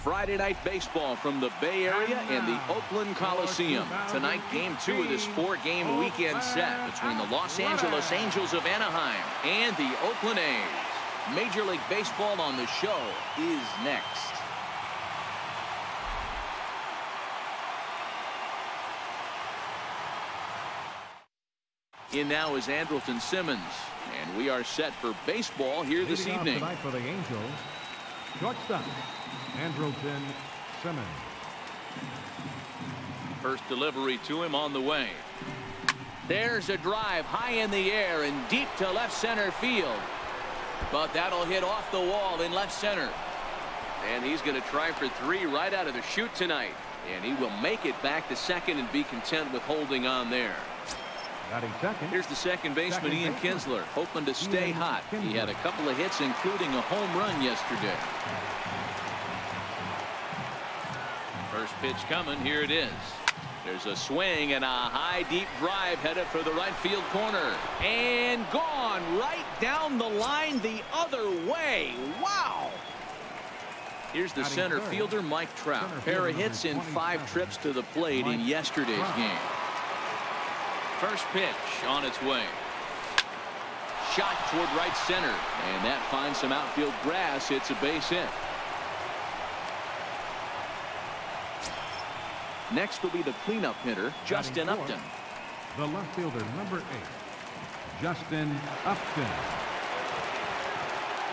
Friday night baseball from the Bay Area and the Oakland Coliseum. Tonight, game 2 of this 4-game weekend set between the Los Angeles Angels of Anaheim and the Oakland A's. Major League Baseball on the show is next. In now is Andrelton Simmons, and we are set for baseball here this evening. Tonight for the Angels, shortstop Andrelton Simmons. First delivery to him on the way. There's a drive high in the air and deep to left center field, but that'll hit off the wall in left center, and he's going to try for 3 right out of the chute tonight, and he will make it back to second and be content with holding on there. Here's the second baseman, Ian Kinsler, hoping to stay hot. He had a couple of hits, including a home run yesterday. First pitch coming. Here it is. There's a swing and a high, deep drive headed for the right field corner. And gone right down the line the other way. Wow! Here's the center fielder, Mike Trout. Pair of hits in 5 trips to the plate in yesterday's game. First pitch on its way. Shot toward right center, and that finds some outfield grass. It's a base hit. Next will be the cleanup hitter, Justin Upton. The left fielder, number 8, Justin Upton.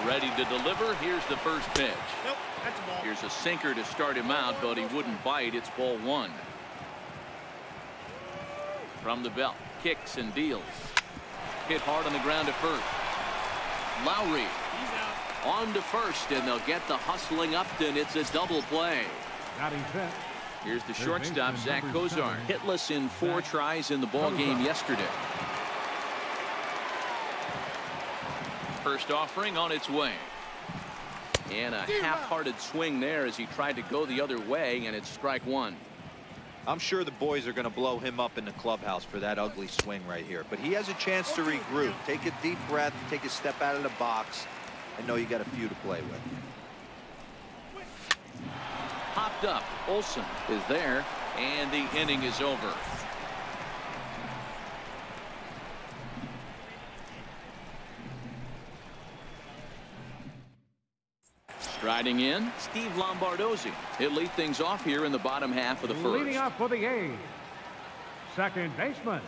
Ready to deliver. Here's the first pitch. Nope, that's a ball. Here's a sinker to start him out, but he wouldn't bite. It's ball 1. From the belt, kicks and deals. Hit hard on the ground at first. Lowry on to first, and they'll get the hustling Upton. It's a double play. Here's the shortstop, Zach Kozar, hitless in 4 tries in the ball game yesterday. First offering on its way. And a half-hearted swing there as he tried to go the other way, and it's strike 1. I'm sure the boys are going to blow him up in the clubhouse for that ugly swing right here, but he has a chance to regroup, take a deep breath, take a step out of the box. I know you got a few to play with. Popped up. Olsen is there, and the inning is over. Striding in, Steve Lombardozzi. He'll lead things off here in the bottom half of the first. Leading off for the A's, second baseman,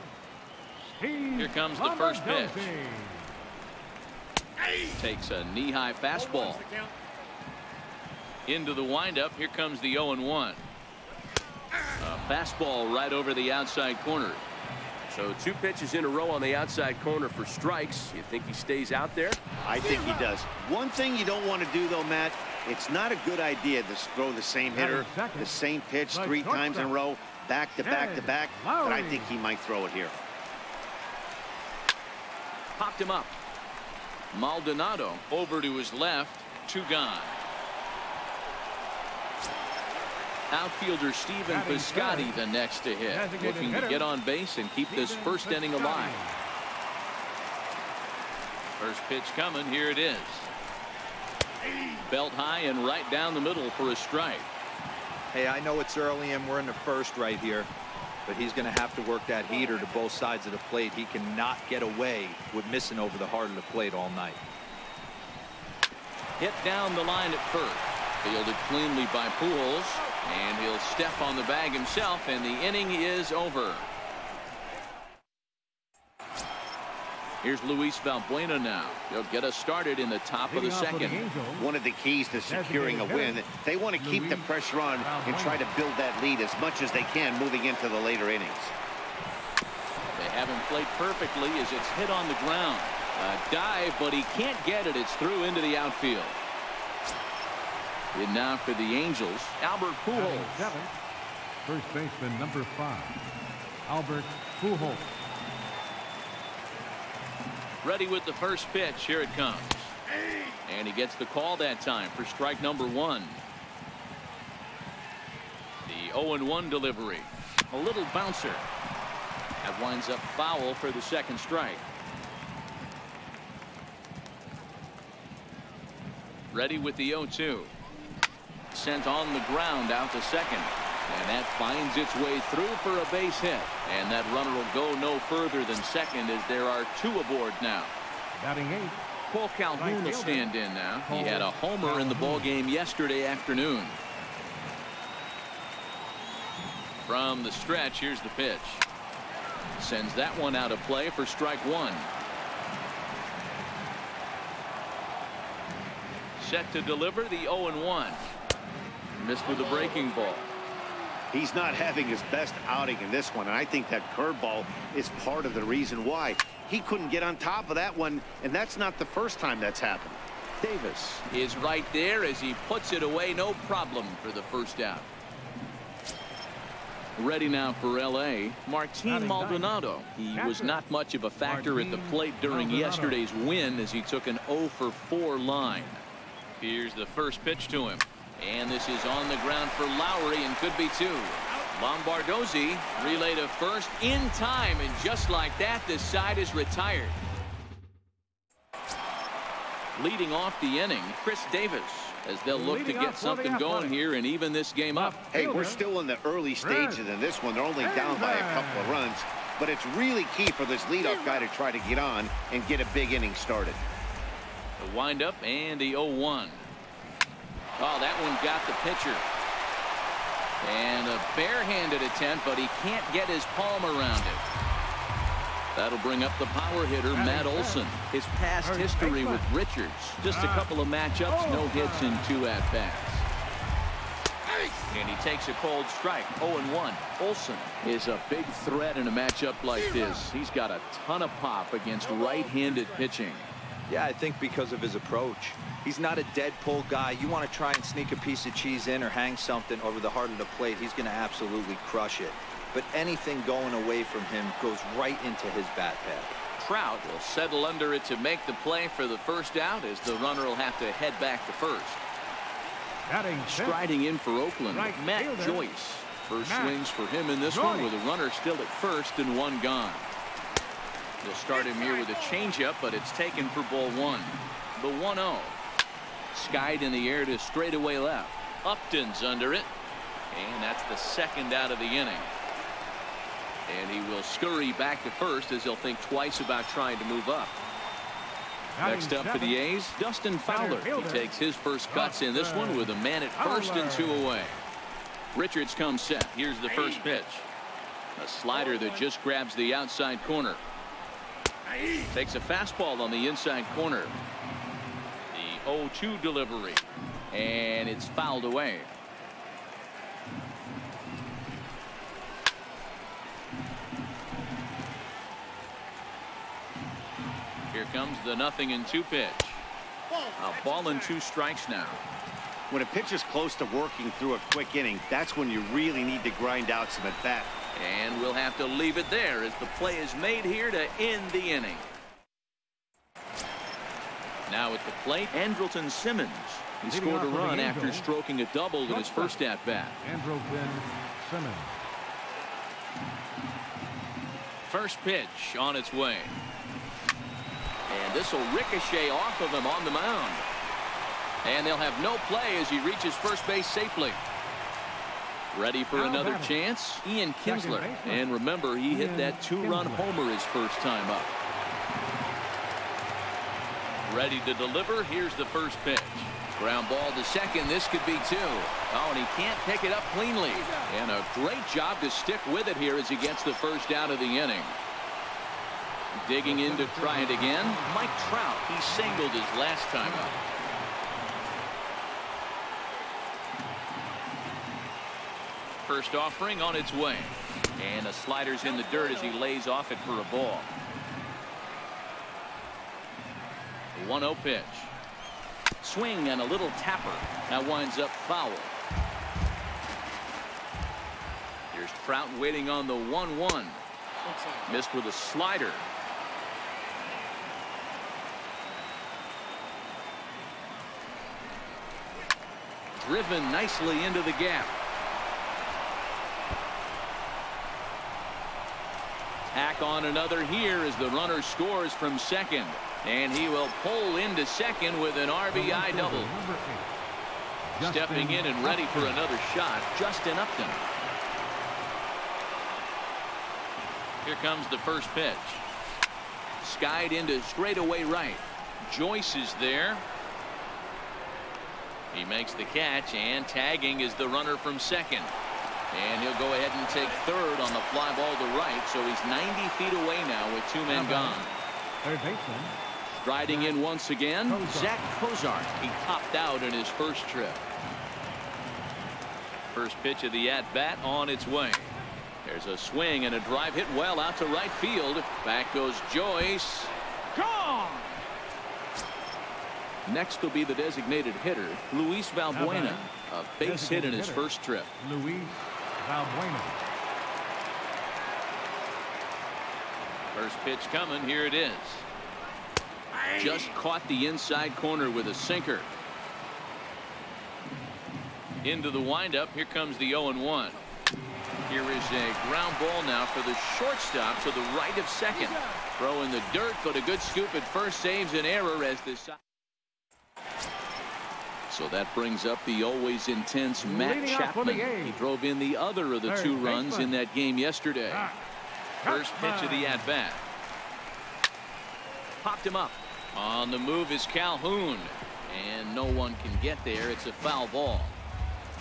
Steve. Here comes the first pitch. Takes a knee-high fastball. Into the windup. Here comes the 0-1. A fastball right over the outside corner. So 2 pitches in a row on the outside corner for strikes. You think he stays out there? I think he does. One thing you don't want to do, though, Matt, it's not a good idea to throw the same hitter, the same pitch 3 times in a row, back to back to back. But I think he might throw it here. Popped him up. Maldonado over to his left. 2 gone. Outfielder Steven Piscotty the next to hit, looking to get on base and keep this first inning alive. First pitch coming. Here it is. Belt high and right down the middle for a strike. Hey, I know it's early and we're in the first right here, but he's going to have to work that heater to both sides of the plate. He cannot get away with missing over the heart of the plate all night. Hit down the line at first. Fielded cleanly by Pujols, and he'll step on the bag himself, and the inning is over. Here's Luis Valbuena now. He'll get us started in the top of the second. One of the keys to securing a win, they want to keep the pressure on and try to build that lead as much as they can moving into the later innings. They have him played perfectly as it's hit on the ground. A dive, but he can't get it. It's through into the outfield. And now for the Angels, Albert Pujols. First baseman, number 5, Albert Pujols. Ready with the first pitch. Here it comes. And he gets the call that time for strike number 1. The 0-1 delivery. A little bouncer. That winds up foul for the second strike. Ready with the 0-2. Sent on the ground out to second. And that finds its way through for a base hit. And that runner will go no further than second as there are 2 aboard now. Batting 8. Paul Calhoun will stand in now. He had a homer in the ball game yesterday afternoon. From the stretch, here's the pitch. Sends that one out of play for strike 1. Set to deliver the 0-1. Missed with a breaking ball. He's not having his best outing in this one, and I think that curveball is part of the reason why. He couldn't get on top of that one, and that's not the first time that's happened. Davis is right there as he puts it away, no problem for the first out. Ready now for L.A., Martin Maldonado. He was not much of a factor at the plate during yesterday's win as he took an 0-for-4 line. Here's the first pitch to him. And this is on the ground for Lowry and could be 2. Lombardozzi relay to first in time, and just like that, the side is retired. Leading off the inning, Chris Davis, as they'll look to get something going here and even this game up. Hey, we're still in the early stages in this one. They're only down by a couple of runs, but it's really key for this leadoff guy to try to get on and get a big inning started. The windup and the 0-1. Oh, that one got the pitcher. And a barehanded attempt, but he can't get his palm around it. That'll bring up the power hitter, Matt Olson. His past history with Richards, just a couple of matchups, no hits in 2 at-bats. And he takes a cold strike, 0-1. Olson is a big threat in a matchup like this. He's got a ton of pop against right-handed pitching. Yeah, I think because of his approach. He's not a dead pull guy. You want to try and sneak a piece of cheese in or hang something over the heart of the plate, he's going to absolutely crush it. But anything going away from him goes right into his bat pad. Trout will settle under it to make the play for the first out as the runner will have to head back to first. Striding in for Oakland, Matt Joyce. First swings for him in this one with a runner still at first and 1 gone. They'll start him here with a changeup, but it's taken for ball 1. The 1-0. Skied in the air to straightaway left. Upton's under it. And that's the second out of the inning. And he will scurry back to first as he'll think twice about trying to move up. Next up for the A's, Dustin Fowler. He takes his first cuts in this one with a man at first and 2 away. Richards comes set. Here's the first pitch. A slider that just grabs the outside corner. Takes a fastball on the inside corner. The 0-2 delivery. And it's fouled away. Here comes the 0-2 pitch. A ball and 2 strikes now. When a pitcher's close to working through a quick inning, that's when you really need to grind out some at bat. And we'll have to leave it there as the play is made here to end the inning. Now at the plate, Andrelton Simmons. He scored a run after stroking a double in his first at-bat. Andrelton Simmons. First pitch on its way. And this will ricochet off of him on the mound. And they'll have no play as he reaches first base safely. Ready for another chance, Ian Kinsler. And remember, he hit that 2-run homer his first time up. Ready to deliver. Here's the first pitch. Ground ball to second. This could be 2. Oh, and he can't pick it up cleanly. And a great job to stick with it here as he gets the first out of the inning. Digging in to try it again, Mike Trout. He singled his last time up. First offering on its way. And the slider's in the dirt as he lays off it for a ball. The 1-0 pitch. Swing and a little tapper. That winds up foul. Here's Trout waiting on the 1-1. Missed with a slider. Driven nicely into the gap. Tack on another here as the runner scores from second. And he will pull into second with an RBI double. Stepping in and ready for another shot, Justin Upton. Here comes the first pitch. Skied into straightaway right. Joyce is there. He makes the catch, and tagging is the runner from second. And he'll go ahead and take third on the fly ball to right, so he's 90 feet away now with 2 men gone. Third baseman. Striding in once again, Zach Cozart. He topped out in his first trip. First pitch of the at-bat on its way. There's a swing and a drive hit well out to right field. Back goes Joyce. Gone! Next will be the designated hitter, Luis Valbuena. A base hit in his first trip. Luis Valbuena. First pitch coming. Here it is. Just caught the inside corner with a sinker. Into the windup. Here comes the 0-1. Here is a ground ball now for the shortstop to the right of second. Throw in the dirt, but a good scoop at first saves an error as this. So that brings up the always intense Matt Chapman. He drove in the other of the 2 runs in that game yesterday. First pitch of the at-bat. Popped him up. On the move is Calhoun. And no one can get there. It's a foul ball.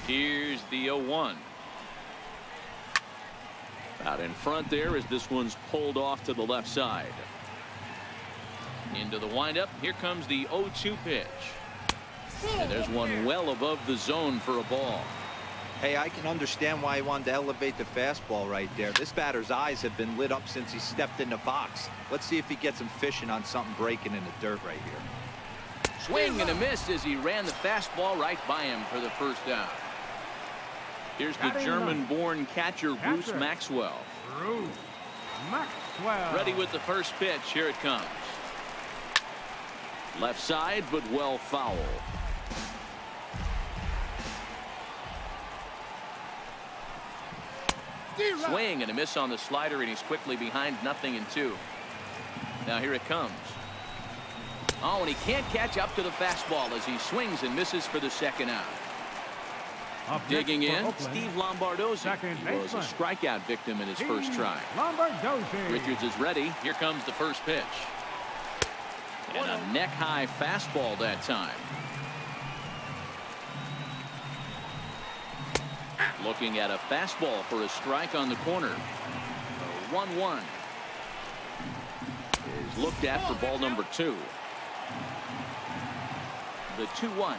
Here's the 0-1. Out in front there as this one's pulled off to the left side. Into the windup. Here comes the 0-2 pitch. And there's one well above the zone for a ball. Hey, I can understand why he wanted to elevate the fastball right there. This batter's eyes have been lit up since he stepped in the box. Let's see if he gets him fishing on something breaking in the dirt right here. Swing and a miss as he ran the fastball right by him for the first down. Here's the German-born catcher, Bruce Maxwell. Bruce Maxwell. Ready with the first pitch. Here it comes. Left side, but well foul. Swing and a miss on the slider, and he's quickly behind 0-2. Now here it comes. Oh, and he can't catch up to the fastball as he swings and misses for the second out. Digging in, Steve Lombardozzi. He was a strikeout victim in his first try. Richards is ready. Here comes the first pitch. And a neck-high fastball that time. Looking at a fastball for a strike on the corner. 1-1 is looked at for ball number 2. The 2-1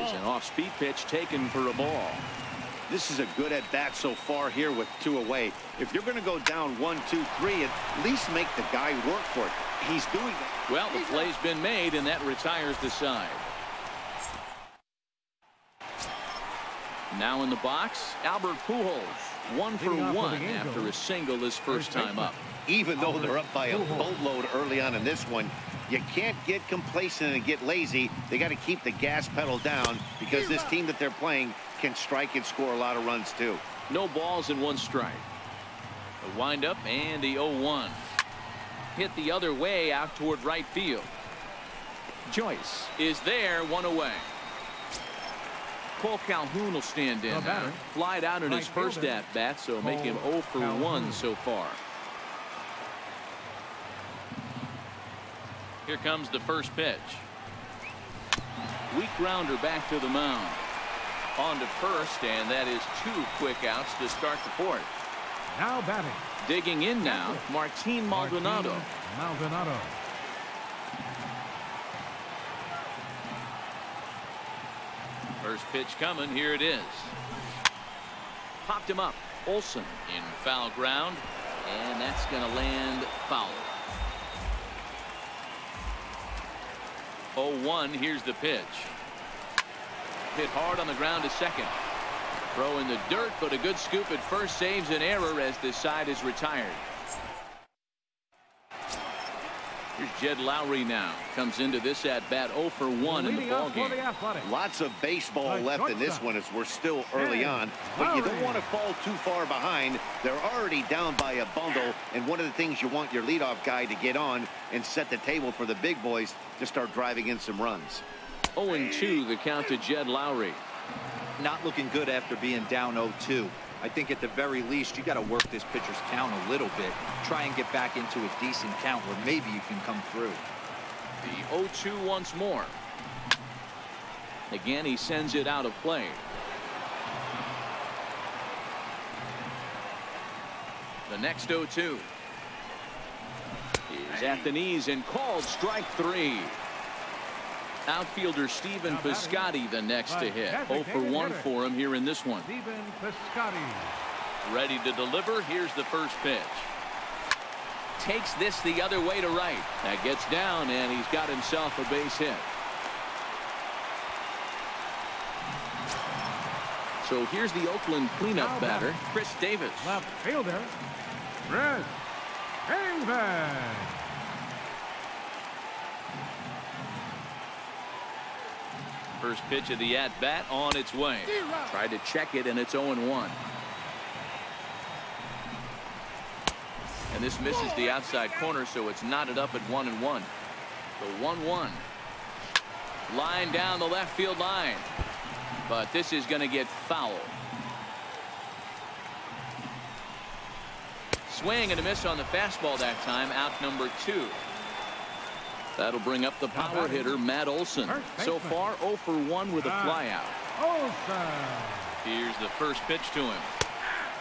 is an off-speed pitch taken for a ball. This is a good at-bat so far here with 2 away. If you're going to go down 1, 2, 3, at least make the guy work for it. He's doing that. Well, the play's been made, and that retires the side. Now in the box, Albert Pujols. 1 for 1 after a single his first time up. Even though they're up by a boatload early on in this one, you can't get complacent and get lazy. They got to keep the gas pedal down because this team that they're playing can strike and score a lot of runs too. No balls and 1 strike. The windup and the 0-1. Hit the other way out toward right field. Joyce is there, 1 away. Cole Calhoun will stand in now. Flied out in his first at-bat, so make him 0 for 1 so far. Here comes the first pitch. Weak grounder back to the mound. On to first, and that is 2 quick outs to start the 4th. Now batting. Digging in now, Martin Maldonado. First pitch coming. Here it is. Popped him up. Olsen in foul ground, and that's going to land foul. 0-1. Here's the pitch. Hit hard on the ground to second. Throw in the dirt, but a good scoop at first saves an error as this side is retired. Here's Jed Lowry now. Comes into this at-bat 0 for 1 in the ballgame. Lots of baseball left in this one as we're still early on. But you don't want to fall too far behind. They're already down by a bundle. And one of the things you want your leadoff guy to get on and set the table for the big boys to start driving in some runs. 0-2 the count to Jed Lowry. Not looking good after being down 0-2. I think at the very least, you got to work this pitcher's count a little bit. Try and get back into a decent count where maybe you can come through. The 0-2 once more. Again, he sends it out of play. The next 0-2 is at the knees and called strike 3. Outfielder Stephen Piscotty the next to hit. 0 for 1 for him here in this one. Stephen Piscotty. Ready to deliver. Here's the first pitch. Takes this the other way to right. That gets down, and he's got himself a base hit. So here's the Oakland cleanup batter, Chris Davis. Left fielder, Chris Davis. First pitch of the at-bat on its way. Tried to check it, and it's 0-1. And this misses the outside corner, so it's knotted up at 1-1. The 1-1. Line down the left field line. But this is going to get foul. Swing and a miss on the fastball that time. Out number 2. That'll bring up the power hitter, Matt Olson. So far, 0 for 1 with a flyout. Olson. Here's the first pitch to him.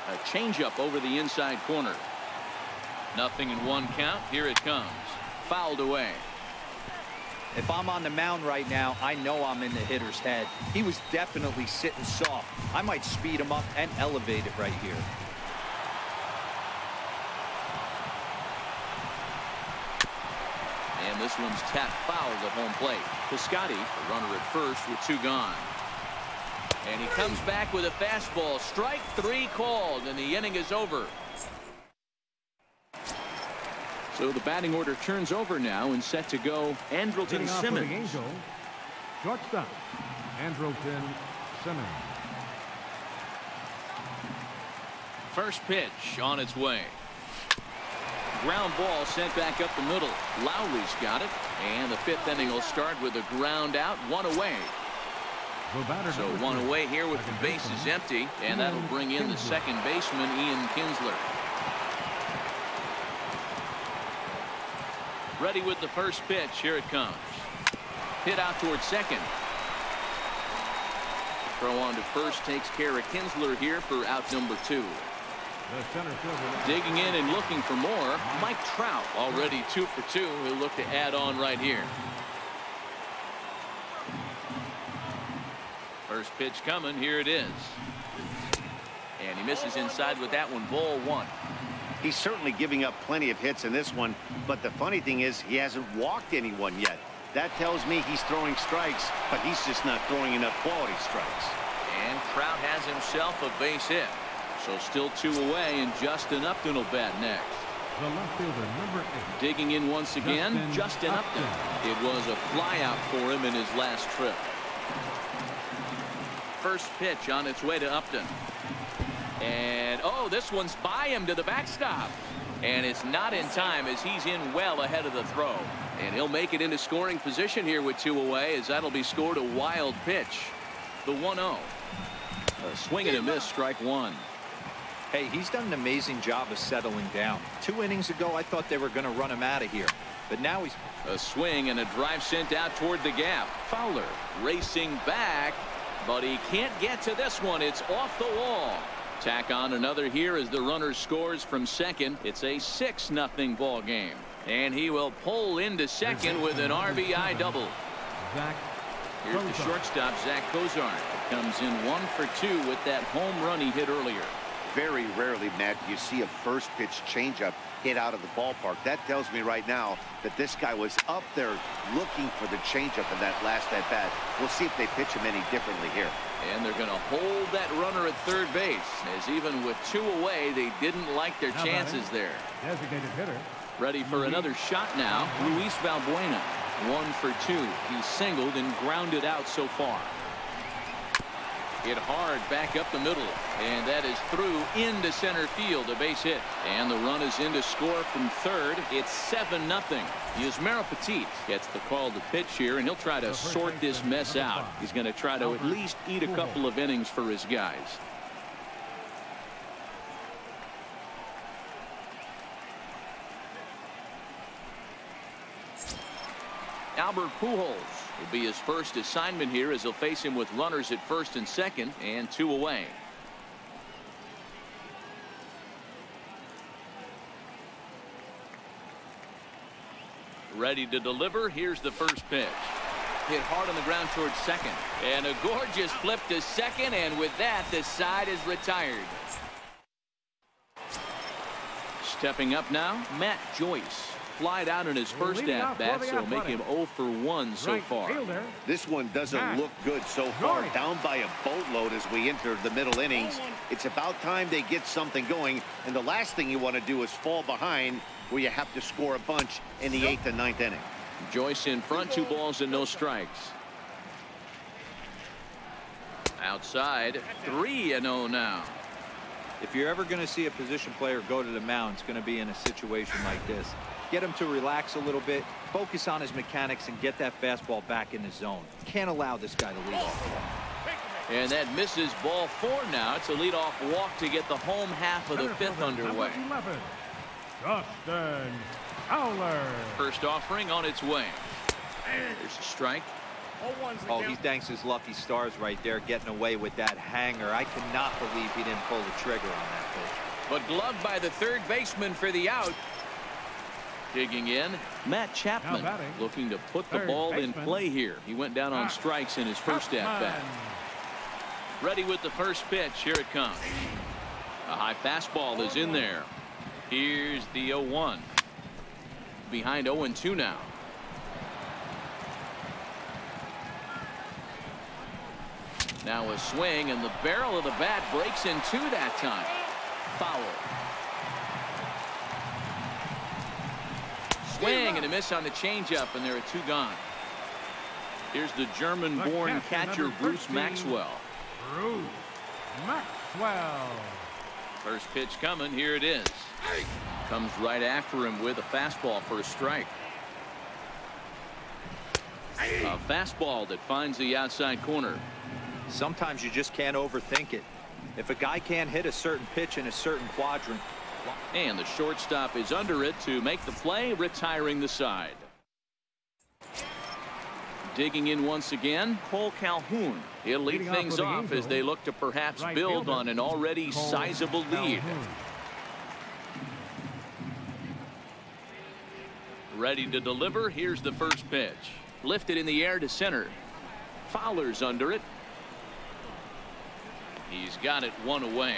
A changeup over the inside corner. Nothing in 1 count. Here it comes. Fouled away. If I'm on the mound right now, I know I'm in the hitter's head. He was definitely sitting soft. I might speed him up and elevate it right here. And this one's tapped foul at home plate. Piscotty, the runner at first with 2 gone. And he comes back with a fastball. Strike 3 called, and the inning is over. So the batting order turns over now and set to go Andrelton Simmons. Angel, shortstop, Andrelton Simmons. First pitch on its way. Ground ball sent back up the middle. Lowry's got it. And the 5th inning will start with a ground out, 1 away. So 1 away here with the bases empty. And that'll bring in the second baseman, Ian Kinsler. Ready with the first pitch. Here it comes. Hit out towards second. Throw on to first takes care of Kinsler here for out number 2. Digging in and looking for more, Mike Trout, already 2 for 2. He'll look to add on right here. First pitch coming. Here it is. And he misses inside with that one. Ball 1. He's certainly giving up plenty of hits in this one, but the funny thing is he hasn't walked anyone yet. That tells me he's throwing strikes, but he's just not throwing enough quality strikes. And Trout has himself a base hit. So still 2 away, and Justin Upton will bat next. The left fielder, number 8. Digging in once again, Justin Upton. It was a flyout for him in his last trip. First pitch on its way to Upton. And, oh, this one's by him to the backstop. And it's not in time as he's in well ahead of the throw. And he'll make it into scoring position here with 2 away, as that'll be scored a wild pitch. The 1-0. A swing and a miss, strike 1. Hey, he's done an amazing job of settling down. 2 innings ago, I thought they were going to run him out of here. But now he's... A swing and a drive sent out toward the gap. Fowler racing back, but he can't get to this one. It's off the wall. Tack on another here as the runner scores from second. It's a 6-0 ball game. And he will pull into second with an RBI double. Here's the shortstop, Zach Cozart. Comes in 1 for 2 with that home run he hit earlier. Very rarely, Matt, do you see a first pitch changeup hit out of the ballpark. That tells me right now that this guy was up there looking for the changeup in that last at bat. We'll see if they pitch him any differently here. And they're going to hold that runner at third base, as even with 2 away, they didn't like their chances there. Designated hitter. Ready for another shot now. Luis Valbuena, 1 for 2. He singled and grounded out so far. Hit hard back up the middle, and that is through into center field, a base hit, and the run is in to score from third. It's 7-0. Yusmeiro Petit gets the call to pitch here, and he'll try to sort this mess out. He's going to try to at least eat a couple of innings for his guys. Albert Pujols will be his first assignment here as he'll face him with runners at first and second and 2 away. Ready to deliver. Here's the first pitch. Hit hard on the ground towards second, and a gorgeous flip to second, and with that the side is retired. Stepping up now, Matt Joyce. Flied out in his first at-bat, so make him 0 for 1 so far. This one doesn't look good so far. Down by a boatload as we enter the middle innings. It's about time they get something going, and the last thing you want to do is fall behind where you have to score a bunch in the 8th and 9th inning. Joyce in front, 2 balls and no strikes. Outside, 3-0 now. If you're ever going to see a position player go to the mound, it's going to be in a situation like this. Get him to relax a little bit, focus on his mechanics, and get that fastball back in the zone. Can't allow this guy to lead off. And that misses ball 4 now. It's a leadoff walk to get the home half of the 5th underway. Justin Fowler. First offering on its way. There's a strike. Oh, he thanks his lucky stars right there, getting away with that hanger. I cannot believe he didn't pull the trigger on that pitch. But gloved by the third baseman for the out. Digging in, Matt Chapman looking to put the ball in play here. He went down on strikes in his first at-bat. Ready with the first pitch. Here it comes. A high fastball is in there. Here's the 0-1. Behind 0-2 now. Now a swing, and the barrel of the bat breaks in 2 that time. Foul. Swing and a miss on the changeup, and there are 2 gone. Here's the German-born catcher Bruce Maxwell. Bruce Maxwell. First pitch coming. Here it is. Comes right after him with a fastball for a strike. A fastball that finds the outside corner. Sometimes you just can't overthink it. If a guy can't hit a certain pitch in a certain quadrant. And the shortstop is under it to make the play, retiring the side. Digging in once again, Cole Calhoun. He'll lead things off as they look to perhaps build on an already sizable lead. Ready to deliver. Here's the first pitch. Lifted in the air to center. Fowler's under it. He's got it 1 away.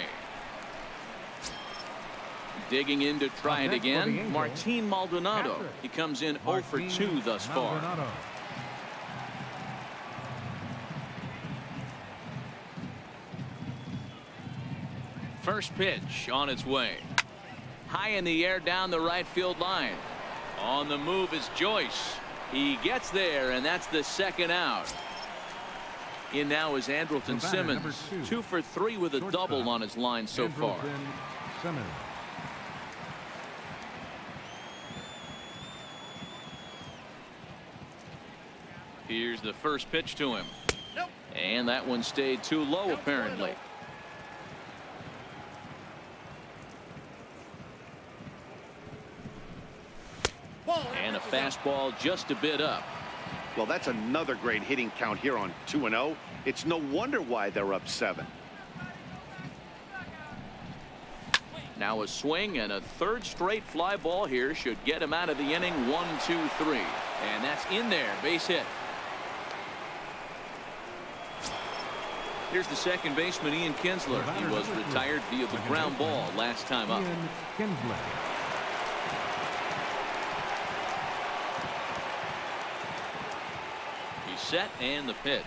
Digging in to try it again, Martin Maldonado. He comes in 0 for 2 thus far. First pitch on its way. High in the air down the right field line. On the move is Joyce. He gets there, and that's the 2nd out. In now is Andrelton Simmons. 2 for 3 with a double on his line so far. Here's the first pitch to him. And that one stayed too low, apparently. And a fastball just a bit up. Well, that's another great hitting count here on 2-0. It's no wonder why they're up 7. Now a swing, and a 3rd straight fly ball here should get him out of the inning. 1, 2, 3. And that's in there. Base hit. Here's the second baseman, Ian Kinsler. He was retired via the ground ball last time up. He's set, and the pitch.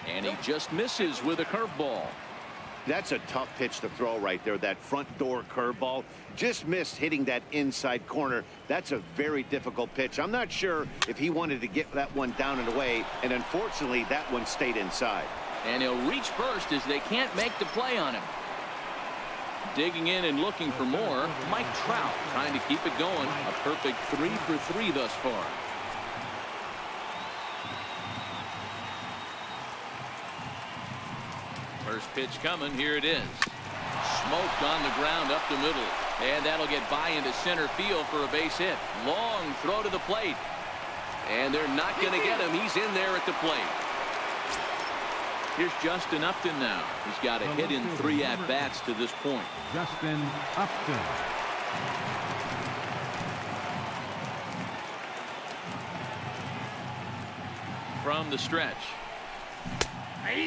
And he just misses with a curveball. That's a tough pitch to throw right there. That front door curveball just missed hitting that inside corner. That's a very difficult pitch. I'm not sure if he wanted to get that one down and away, and unfortunately that one stayed inside. And he'll reach first as they can't make the play on him. Digging in and looking for more, Mike Trout trying to keep it going. A perfect 3 for 3 thus far. First pitch coming. Here it is. Smoked on the ground up the middle. And that'll get by into center field for a base hit. Long throw to the plate. And they're not going to get him. He's in there at the plate. Here's Justin Upton now. He's got a hit in 3 at-bats to this point. Justin Upton. From the stretch.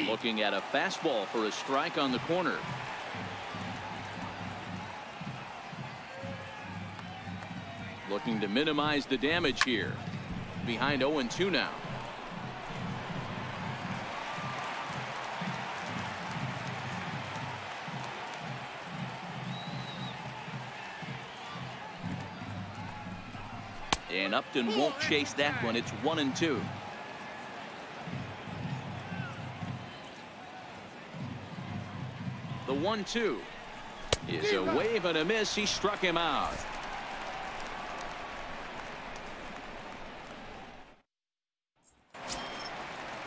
Looking at a fastball for a strike on the corner. Looking to minimize the damage here. Behind 0-2 now. And Upton won't chase that one. It's 1-2. The 1-2 is a wave and a miss. He struck him out.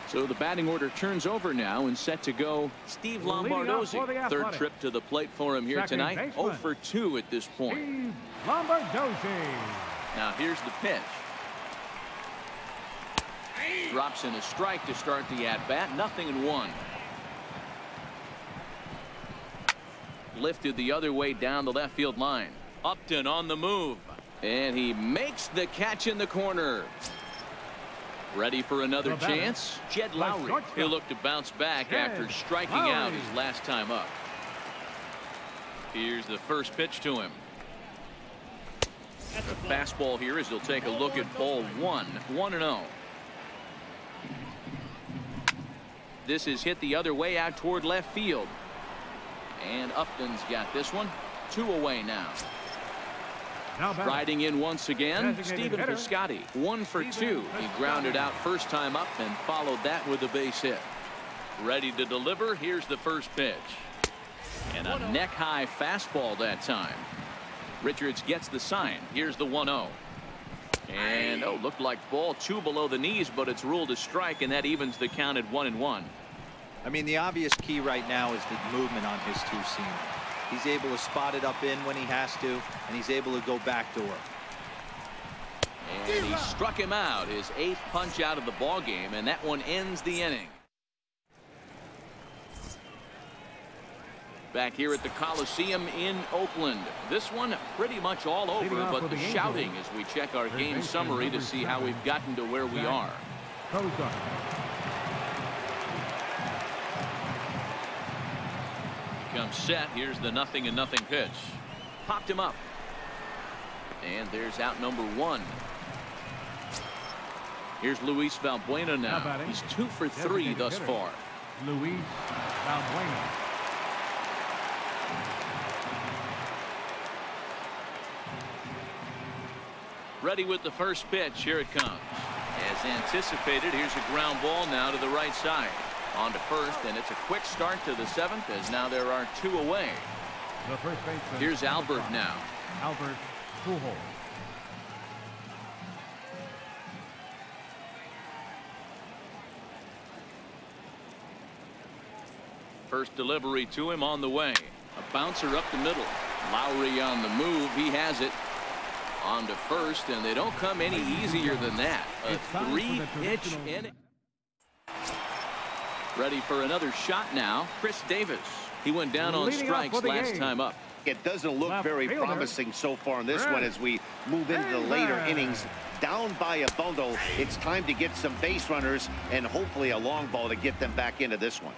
So the batting order turns over now and set to go. Steve Lombardozzi, third trip to the plate for him here tonight. 0 for 2 at this point. Steve Lombardozzi. Now here's the pitch. Drops in a strike to start the at-bat. 0-1. Lifted the other way down the left field line. Upton on the move. And he makes the catch in the corner. Ready for another chance? Jed Lowry. He'll look to bounce back after striking out his last time up. Here's the first pitch to him. The fastball here as he'll take a look at ball 1. 1-0. This is hit the other way out toward left field. And Upton's got this one. 2 away now. Riding in once again, Stephen Piscotty. 1 for 2. He grounded out first time up and followed that with a base hit. Ready to deliver. Here's the first pitch. And a neck-high fastball that time. Richards gets the sign. Here's the 1-0. And looked like ball 2 below the knees, but it's ruled a strike, and that evens the count at 1-1. I mean, the obvious key right now is the movement on his two-seam. He's able to spot it up in when he has to, and he's able to go backdoor. And he struck him out, his 8th punch out of the ball game, and that one ends the inning. Back here at the Coliseum in Oakland. This one pretty much all over, but the shouting as we check our game summary to see how we've gotten to where we are. Comes set. Here's the 0-0 pitch. Popped him up. And there's out number 1. Here's Luis Valbuena now. He's 2 for 3 thus far. Luis Valbuena. Ready with the first pitch. Here it comes. As anticipated, here's a ground ball now to the right side. On to first, and it's a quick start to the 7th as now there are 2 away. The first baseman. Here's Albert now. Albert Pujols. First delivery to him on the way. A bouncer up the middle. Lowry on the move. He has it. On to first, and they don't come any easier than that. A 3-pitch inning. Ready for another shot now. Chris Davis. He went down on strikes last time up. It doesn't look very promising so far in this one as we move into the later innings. Down by a bundle. It's time to get some base runners and hopefully a long ball to get them back into this one.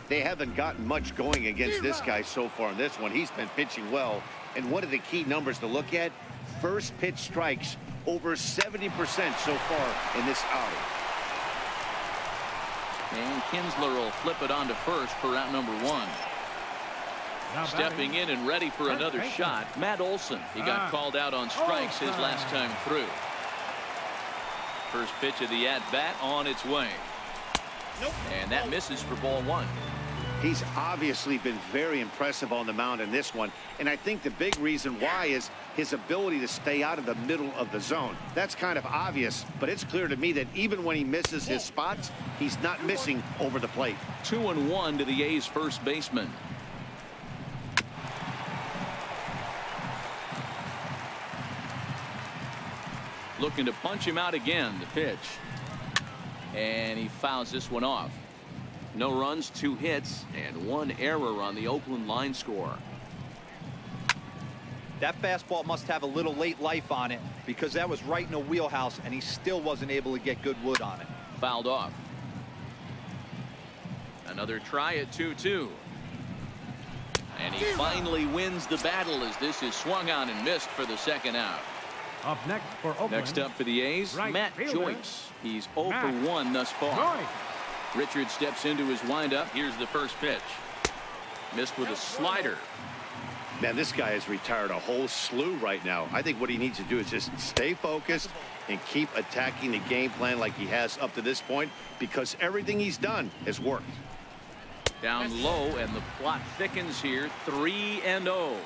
They haven't gotten much going against this guy so far in this one. He's been pitching well. And one of the key numbers to look at, first pitch strikes over 70% so far in this outing. And Kinsler will flip it on to first for out number 1. Stepping in and ready for another shot, Matt Olson. He got called out on strikes his last time through. First pitch of the at-bat on its way. And that misses for ball one. He's obviously been very impressive on the mound in this one, and I think the big reason why is his ability to stay out of the middle of the zone. That's kind of obvious, but it's clear to me that even when he misses his spots, he's not missing over the plate. 2-1 to the A's first baseman. Looking to punch him out again. The pitch, and he fouls this one off. No runs, 2 hits, and 1 error on the Oakland line score. That fastball must have a little late life on it, because that was right in a wheelhouse, and he still wasn't able to get good wood on it. Fouled off. Another try at 2-2. And he finally wins the battle as this is swung on and missed for the second out. Up next for Oakland. Next up for the A's, Matt Joyce. He's 0 for 1 thus far. Richard steps into his windup. Here's the first pitch. Missed with a slider. Man, this guy has retired a whole slew right now. I think what he needs to do is just stay focused and keep attacking the game plan like he has up to this point, because everything he's done has worked. Down low, and the plot thickens here. 3-0.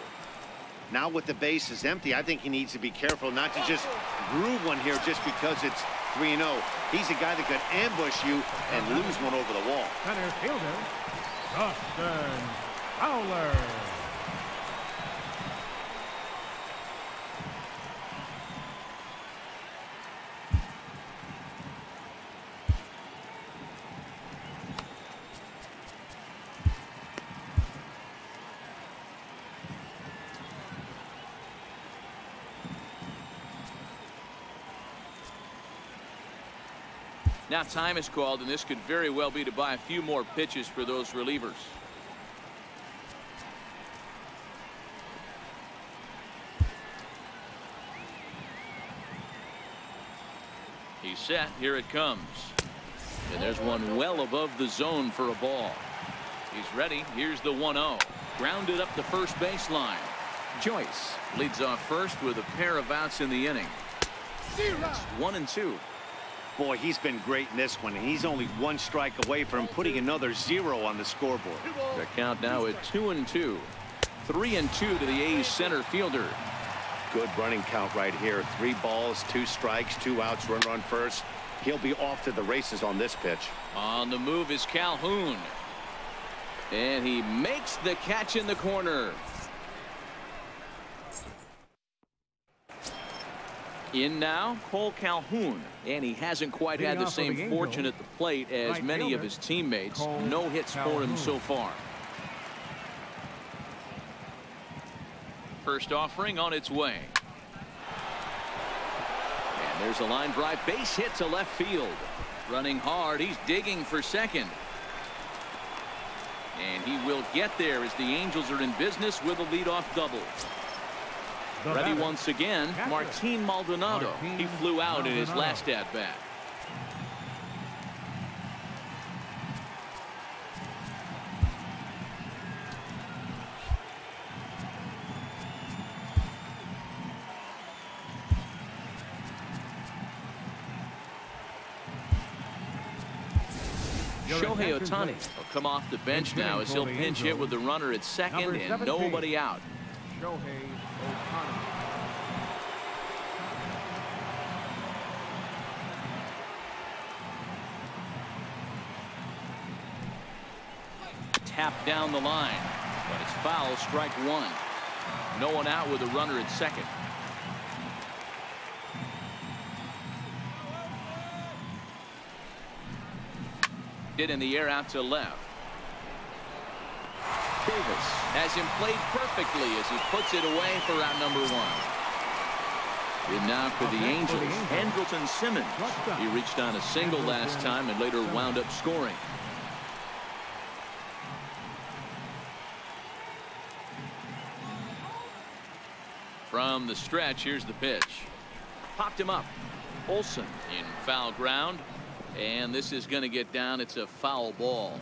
Now with the bases empty, I think he needs to be careful not to just groove one here just because it's 3-0. He's a guy that could ambush you and lose one over the wall. Center fielder, Justin Fowler. Now time is called, and this could very well be to buy a few more pitches for those relievers. He's set. Here it comes. And there's one well above the zone for a ball. He's ready. Here's the 1-0. Grounded up the first baseline. Joyce leads off first with a pair of outs in the inning. It's 1-2. Boy, he's been great in this one, and he's only 1 strike away from putting another 0 on the scoreboard. The count now at 2-2. 3-2 to the A's center fielder. Good running count right here. 3 balls, 2 strikes, 2 outs, runner on first. He'll be off to the races on this pitch. On the move is Calhoun. And he makes the catch in the corner. In now, Cole Calhoun, and he hasn't quite had the same fortune at the plate as many of his teammates. No hits for him so far. First offering on its way. And there's a line drive, base hit to left field. Running hard, he's digging for second. And he will get there as the Angels are in business with a leadoff double. Ready once again, Martin Maldonado. He flew out in his last at-bat. Shohei Ohtani will come off the bench now as he'll pinch hit with the runner at second and nobody out. Shohei Ohtani. Tapped down the line, but it's foul, strike 1. No one out with a runner at second. Hit in the air out to left. Davis has him played perfectly as he puts it away for out number 1. And now for the Angels, Andrelton Simmons. He reached on a single last time and later wound up scoring. From the stretch, here's the pitch. Popped him up. Olsen in foul ground. And this is going to get down. It's a foul ball.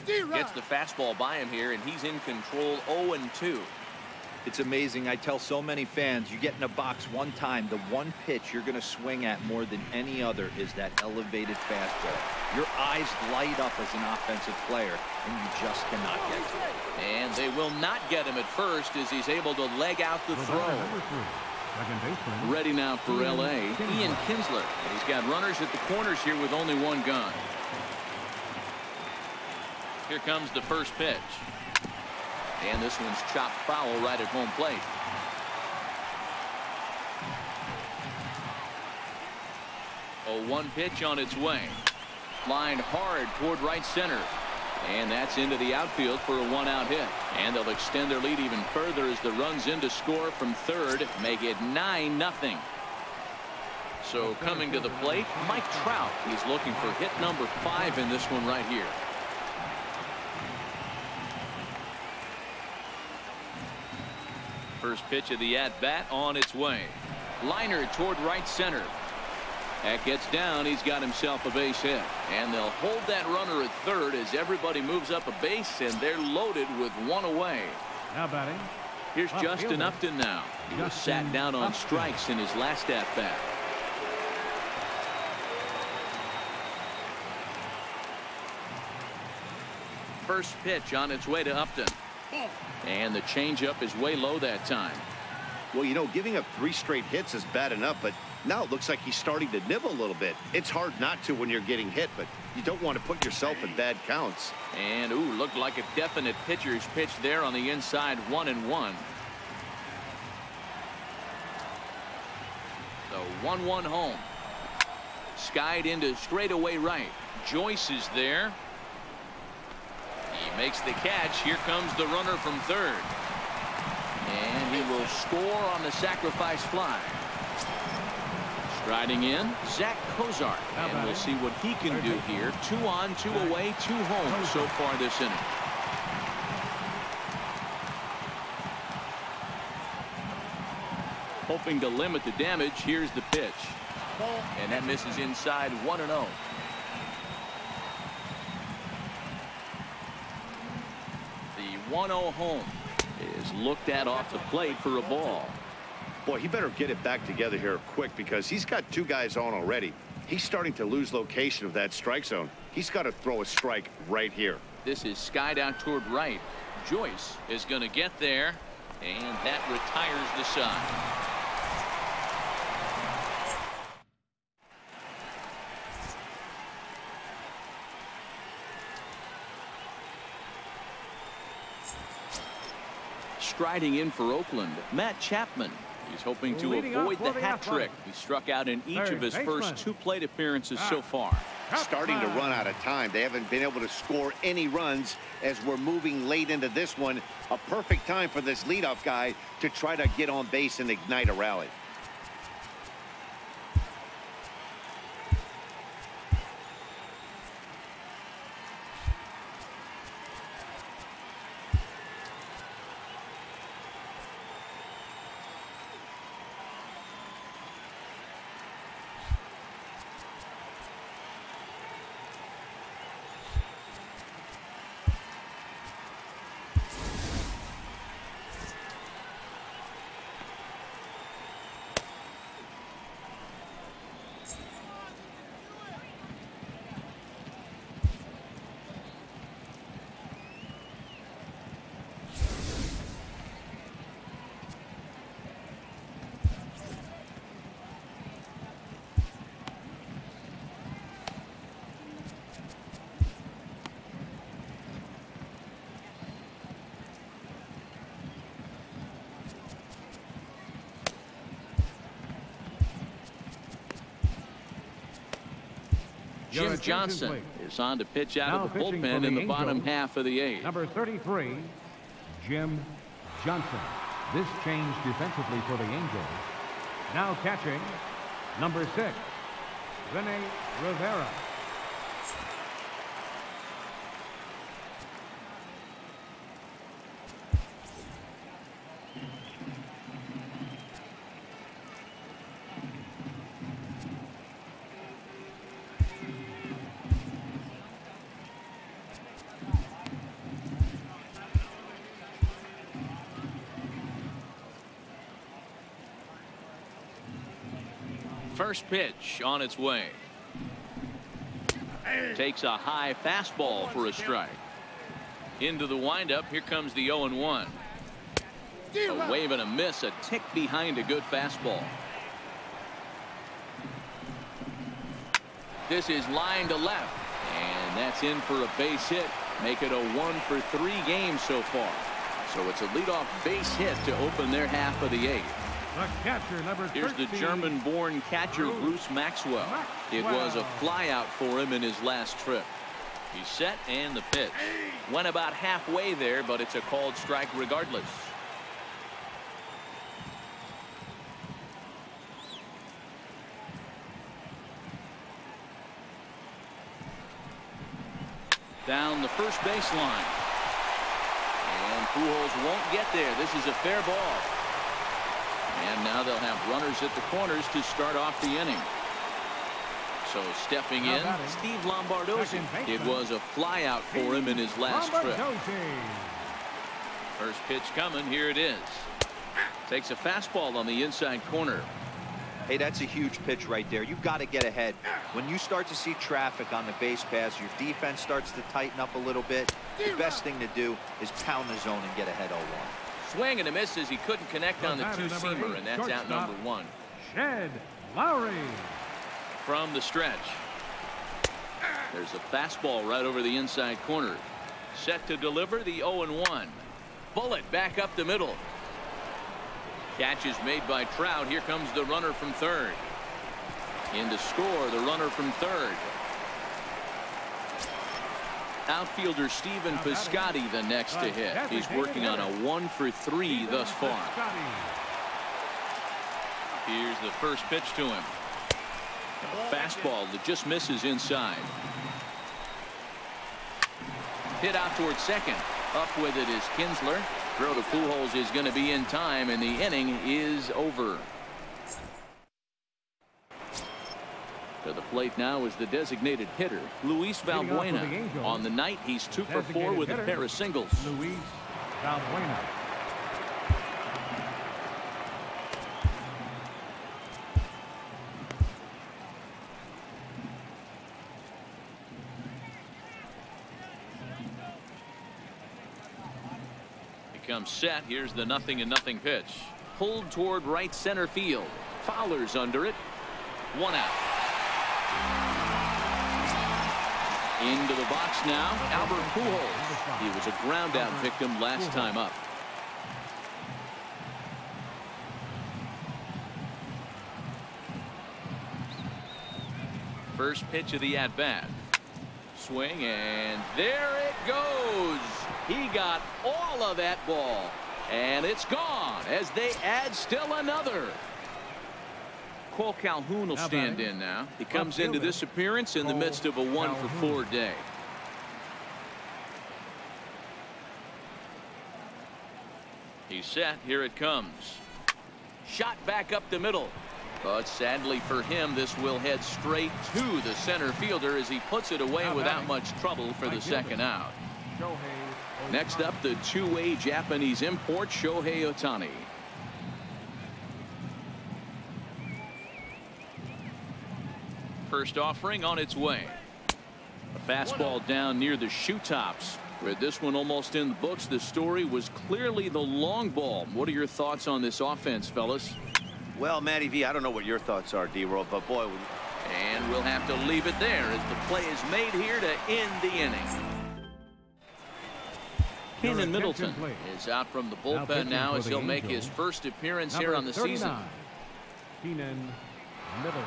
Gets the fastball by him here, and he's in control. 0-2. It's amazing. I tell so many fans, you get in a box one time, the one pitch you're going to swing at more than any other is that elevated fastball. Your eyes light up as an offensive player, and you just cannot get to it. And they will not get him at first as he's able to leg out the throw. Ready now for LA, Ian Kinsler. He's got runners at the corners here with only one gun. Here comes the first pitch. And this one's chopped foul right at home plate. Oh, one pitch on its way. Lined hard toward right center. And that's into the outfield for a one-out hit. And they'll extend their lead even further as the runs in to score from third, make it 9-0. So coming to the plate, Mike Trout. He's looking for hit number 5 in this one right here. First pitch of the at-bat on its way. Liner toward right center. That gets down. He's got himself a base hit. And they'll hold that runner at third as everybody moves up a base, and they're loaded with one away. Now batting. Here's Justin Upton now. He was sat down on strikes in his last at-bat. First pitch on its way to Upton. And the changeup is way low that time. Well, you know, giving up 3 straight hits is bad enough, but now it looks like he's starting to nibble a little bit. It's hard not to when you're getting hit, but you don't want to put yourself in bad counts. And, ooh, looked like a definite pitcher's pitch there on the inside, 1-1. The 1-1 home. Skied into straightaway right. Joyce is there. He makes the catch. Here comes the runner from third. And he will score on the sacrifice fly. Striding in, Zach Cozart. And we'll see what he can do here. 2 on, 2 away, 2 home so far this inning. Hoping to limit the damage. Here's the pitch. And that misses inside, 1-0. The 1-0 home is looked at off the plate for a ball. Boy, he better get it back together here quick because he's got 2 guys on already. He's starting to lose location of that strike zone. He's got to throw a strike right here. This is skied out toward right. Joyce is going to get there, and that retires the side. Striding in for Oakland, Matt Chapman. He's hoping to avoid the hat trick. He struck out in each of his first 2 plate appearances so far. Starting to run out of time. They haven't been able to score any runs as we're moving late into this one. A perfect time for this leadoff guy to try to get on base and ignite a rally. Jim Johnson is on to pitch out of the bullpen in the bottom half of the 8th. Number 33, Jim Johnson. This change defensively for the Angels. Now catching, number 6, Rene Rivera. First pitch on its way. Takes a high fastball for a strike. Into the windup. Here comes the 0-1. A wave and a miss, a tick behind a good fastball. This is line to left, and that's in for a base hit. Make it a 1-for-3 game so far. So it's a leadoff base hit to open their half of the 8th. The catcher, number 13. Here's the German-born catcher, Bruce Maxwell. It was a flyout for him in his last trip. He's set, and the pitch. Went about halfway there, but it's a called strike regardless. Down the first baseline. And Pujols won't get there. This is a fair ball. And now they'll have runners at the corners to start off the inning. So stepping in, Steve Lombardozzi. It was a flyout for him in his last trip. First pitch coming. Here it is. Takes a fastball on the inside corner. Hey, that's a huge pitch right there. You've got to get ahead. When you start to see traffic on the base pass, your defense starts to tighten up a little bit. The best thing to do is pound the zone and get ahead 0-1. Swing and a miss as he couldn't connect on the two-seamer, and that's out number 1. Shed Lowry. From the stretch. There's a fastball right over the inside corner. Set to deliver the 0-1. Bullet back up the middle. Catch is made by Trout. Here comes the runner from third. In to score, the runner from third. Outfielder Steven Piscotty the next to hit. He's working on a 1-for-3 thus far. Here's the first pitch to him. A fastball that just misses inside. Hit out towards second. Up with it is Kinsler. Throw to Pujols is going to be in time, and the inning is over. To the plate now is the designated hitter, Luis Valbuena. On the night, he's 2 for 4 with a pair of singles. Luis Valbuena. Comes set. Here's the 0-0 pitch. Pulled toward right center field. Fowler's under it. 1 out. Into the box now, Albert Pujols. He was a ground out victim last time up. First pitch of the at-bat. Swing, and there it goes. He got all of that ball, and it's gone as they add still another. Cole Calhoun will stand in now. He comes into this appearance in the midst of a 1-for-4 day. He's set. Here it comes. Shot back up the middle. But sadly for him, this will head straight to the center fielder as he puts it away without much trouble for the second out. Next up, the two-way Japanese import, Shohei Ohtani. First offering on its way. A fastball down near the shoe tops. With this one almost in the books, the story was clearly the long ball. What are your thoughts on this offense, fellas? Well, Matty V, I don't know what your thoughts are, D-Roll, but boy. And we'll have to leave it there as the play is made here to end the inning. Keenan Middleton is out from the bullpen now as he'll make his first appearance here on the season. Keenan Middleton.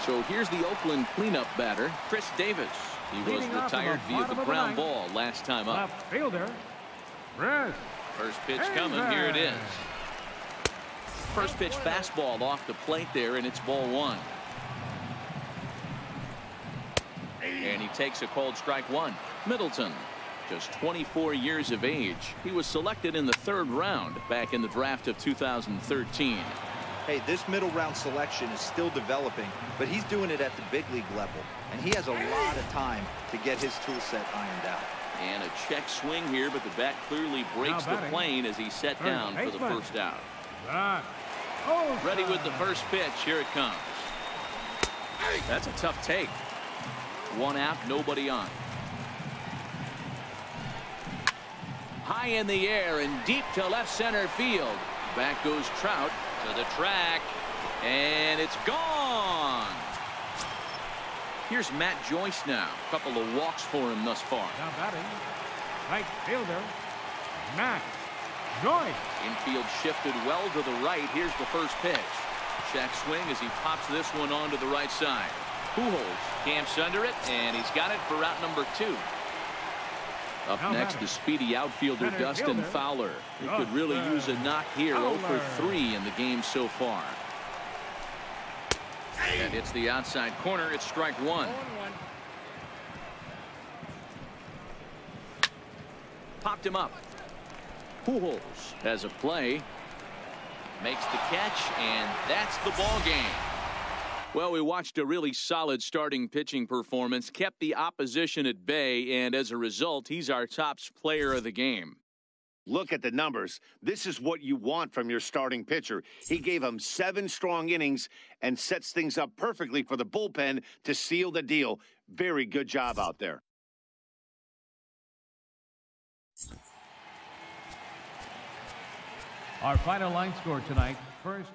So here's the Oakland cleanup batter, Chris Davis. He was retired via the ground ball last time up. Left fielder, Chris. First pitch coming. Here it is. First pitch fastball off the plate there, and it's ball 1. And he takes a called strike 1. Middleton, just 24 years of age. He was selected in the 3rd round back in the draft of 2013. Hey, this middle round selection is still developing, but he's doing it at the big league level, and he has a lot of time to get his tool set ironed out. And a check swing here, but the bat clearly breaks the plane as he's set down for the first out. Ready with the first pitch. Here it comes. That's a tough take. 1 out, nobody on. High in the air and deep to left center field. Back goes Trout to the track, and it's gone. Here's Matt Joyce now. A couple of walks for him thus far. Now batting, right fielder, Matt Joyce. Infield shifted well to the right. Here's the first pitch. Check swing as he pops this one onto the right side. Pujols camps under it, and he's got it for route number 2. Up next, the speedy outfielder Dustin Fowler. He could really use a knock here. 0 for 3 in the game so far. And it's the outside corner. It's strike 1. Popped him up. Pujols has a play. Makes the catch, and that's the ball game. Well, we watched a really solid starting pitching performance, kept the opposition at bay, and as a result, he's our top player of the game. Look at the numbers. This is what you want from your starting pitcher. He gave him 7 strong innings and sets things up perfectly for the bullpen to seal the deal. Very good job out there. Our final line score tonight. First,